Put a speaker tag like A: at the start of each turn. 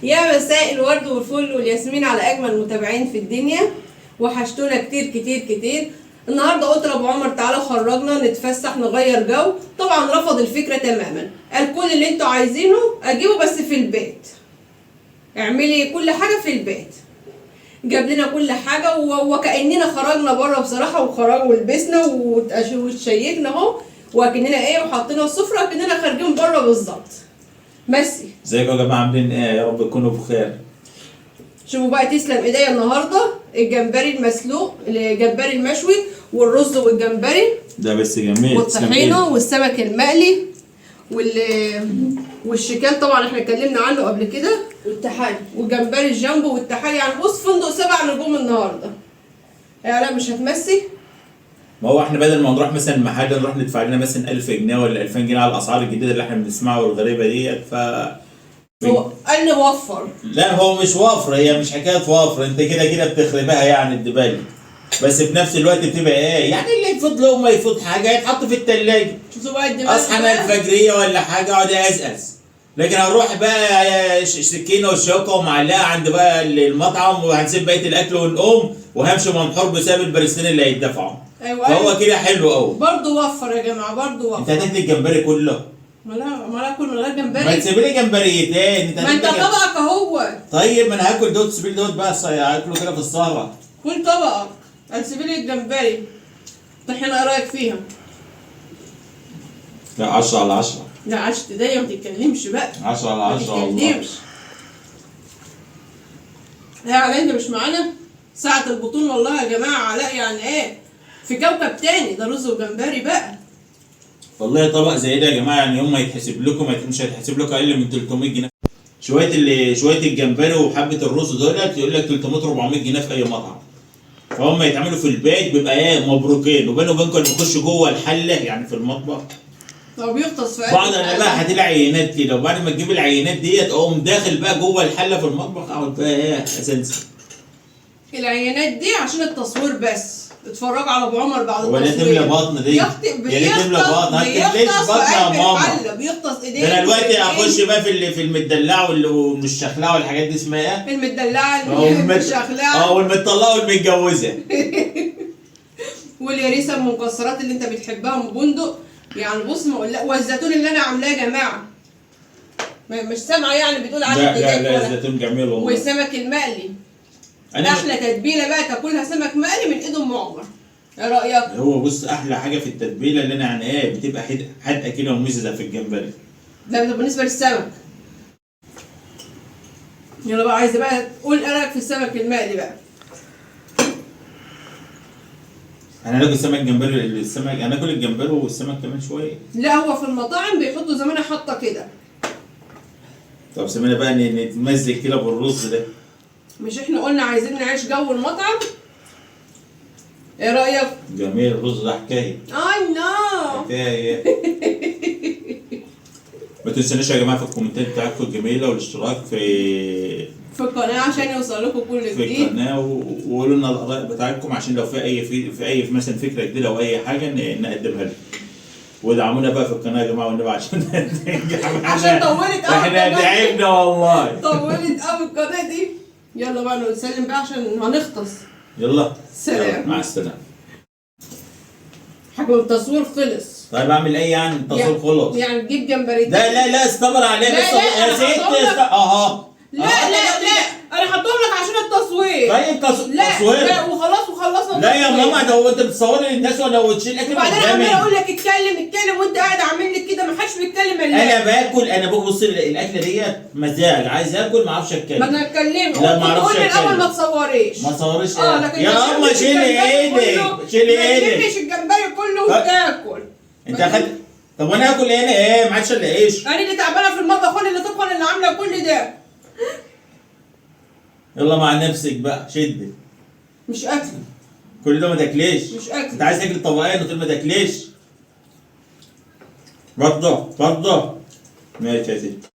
A: يا مساء الورد والفل والياسمين على اجمل متابعين في الدنيا. وحشتونا كتير كتير كتير. النهارده قلت لابو عمر تعالى خرجنا نتفسح نغير جو. طبعا رفض الفكره تماما، قال كل اللي انتوا عايزينه اجيبه بس في البيت، اعملي كل حاجه في البيت. جاب لنا كل حاجه وكاننا خرجنا بره بصراحه، وخرجنا ولبسنا وتشيكنا اهو، وكاننا ايه وحطينا السفره كاننا خارجين بره بالظبط. ميرسي.
B: ازيكم يا جماعه، عاملين ايه؟ يا رب تكونوا بخير.
A: شوفوا بقى، تسلم ايديا النهارده الجمبري المسلوق، الجمبري المشوي والرز والجمبري
B: ده بس جميل.
A: والطحينه والسمك المقلي والشيكان طبعا احنا اتكلمنا عنه قبل كده، والتحالي والجمبري الجامبو والتحالي. يعني بص فندق 7 نجوم النهارده. يا لا مش هتمسي.
B: ما هو احنا بدل ما نروح مثلا محل نروح ندفع لنا مثلا 1000 جنيه ولا 2000 جنيه على الاسعار الجديده اللي احنا بنسمعها والغريبه ديت.
A: هو قال لي وفر.
B: لا هو مش وفر، هي مش حكايه وفر، انت كده كده بتخربها يعني الدبالي، بس في نفس الوقت بتبقى ايه يعني اللي يفوت له ما يفوت حاجه يتحط في الثلاجه.
A: شوفوا بقى الدماغ،
B: اصحى انا الفجريه ولا حاجه اقعد ازقز، لكن هنروح بقى سكينه وشوكه ومعلقه عند بقى المطعم وهنسيب بقيه الاكل ونقوم وهمشي منحور بسبب البرستين اللي هيدفعوا.
A: ايوه
B: فهو كده حلو قوي.
A: برضه وفر يا جماعه، برضه وفر.
B: انت هتاكل الجمبري كله؟
A: ما اكل من غير جمبري.
B: ما تسيب لي جمبريتين.
A: ما انت طبقك اهو.
B: طيب ما انا هاكل دوت، سيب لي دوت بقى هاكله كده في السهره.
A: كل طبقك. هتسيب لي الجمبري. طحينه ايه رايك فيها؟
B: لا 10 على 10.
A: لا عشت دي ما تتكلمش بقى.
B: 10 على 10
A: والله. ما تتكلمش. يا علاء انت مش معانا؟ ساعة البطون والله يا جماعة. علاء يعني ايه؟ في كوكب تاني، ده رز وجمبري بقى.
B: والله طبق زي ده يا جماعه يعني يوم ما يتحسب لكم مش هيتحسب لكم اقل من 300 جنيه. شويه الجمبري وحبه الرز دولت يقول لك 300 400 جنيه في اي مطعم. فهم يتعملوا في البيت بيبقى ايه مبروكين، وبيني وبينكم اللي بيخش جوه الحله يعني في المطبخ.
A: هو بيغطس في
B: بعد انا بقى هات لي عينات كده، وبعد ما تجيب العينات ديت اقوم داخل بقى جوه الحله في المطبخ اقعد بقى ايه اسنسي.
A: العينات دي عشان التصوير بس. اتفرجوا على ابو عمر بعد
B: التصوير. ولا تملى بطن دي؟ يا ريت تملى بطن، هتمليش بطن يا ماما.
A: بيغطس ايديه.
B: ده انا دلوقتي اخش بقى في المدلعه والمشخلعه والحاجات دي اسمها ايه؟
A: المدلعه والمشخلعه
B: والمطلقه والمتجوزه.
A: والياريسه المكسرات اللي انت بتحبها ام بندق. يعني بص ما اقول، والزيتون اللي انا عاملاه يا جماعه. مش سامعه يعني بتقول على
B: لا الزيتون جميل والله.
A: والسمك المقلي. احلى تتبيله بقى تاكلها سمك مقلي من ايد ام عمر. ايه رايك؟
B: هو بص احلى حاجه في التتبيله اللي انا يعني ايه بتبقى حادقه كده ومززه في الجمبري.
A: ده بالنسبه للسمك. يلا بقى عايزه بقى قول ايه رايك في السمك المقلي بقى.
B: انا ناكل سمك جمبري، انا اكل الجمبري والسمك كمان شويه.
A: لا هو في المطاعم بيحطوا زي ما انا حاطه كده.
B: طب سيبنا بقى نتمزج كده بالرز ده.
A: مش احنا قلنا عايزين نعيش جو المطعم؟ ايه رايك؟
B: جميل الرز ده حكايه.
A: نو
B: حكايه. ما تنسوناش يا جماعه في الكومنتات بتاعتكم الجميله والاشتراك في
A: القناه عشان يوصل لكم كل جديد
B: في القناه، وقولوا لنا الاراء بتاعتكم عشان لو في اي مثلا فكره جديده او اي حاجه نقدمها لكم. ودعمونا بقى في القناه يا جماعه والنبي عشان
A: عشان طولت قوي.
B: احنا تعبنا والله.
A: طولت قوي القناه دي. يلا بقى نسلم بقى عشان هنغطس.
B: يلا
A: سلام.
B: مع السلامه.
A: حاجه التصوير خلص.
B: طيب اعمل ايه يعني التصوير خلص؟
A: يعني تجيب جمبريتين.
B: لا استمر عليه.
A: لا
B: يا ست اها.
A: لا انا حطهم لك عشان التصوير.
B: طيب تصوير.
A: لا وخلصنا.
B: لا يا ماما ده هو انت بتصوري للناس ولا تشيل اكل
A: وبعدين انا عمال اقول لك اتكلم وانت قاعد عامل لك كده، ما حدش بيتكلم الا
B: انا ببص الاكله ديت مزاج، عايز اكل ما اعرفش اتكلم.
A: ما انا اتكلمت.
B: لا ما اعرفش اتكلم.
A: الاول ما تصوريش.
B: ما تصوريش
A: لكن
B: يا ماما شيلي ايدك.
A: ما تجيبليش الجمبري كله وتاكل.
B: انت اخدت. طب وانا اكل هنا ايه؟ ما عادش الا ايش؟
A: انا اللي تعبانه في المطبخ وانا اللي طبخه اللي عامله كل ده.
B: يلا مع نفسك بقى شد.
A: مش اكل.
B: كل ده ما تاكليش.
A: مش اكل.
B: انت عايز تاكل طبقين وتقول ما تاكليش. برضه ماشي يا ستي.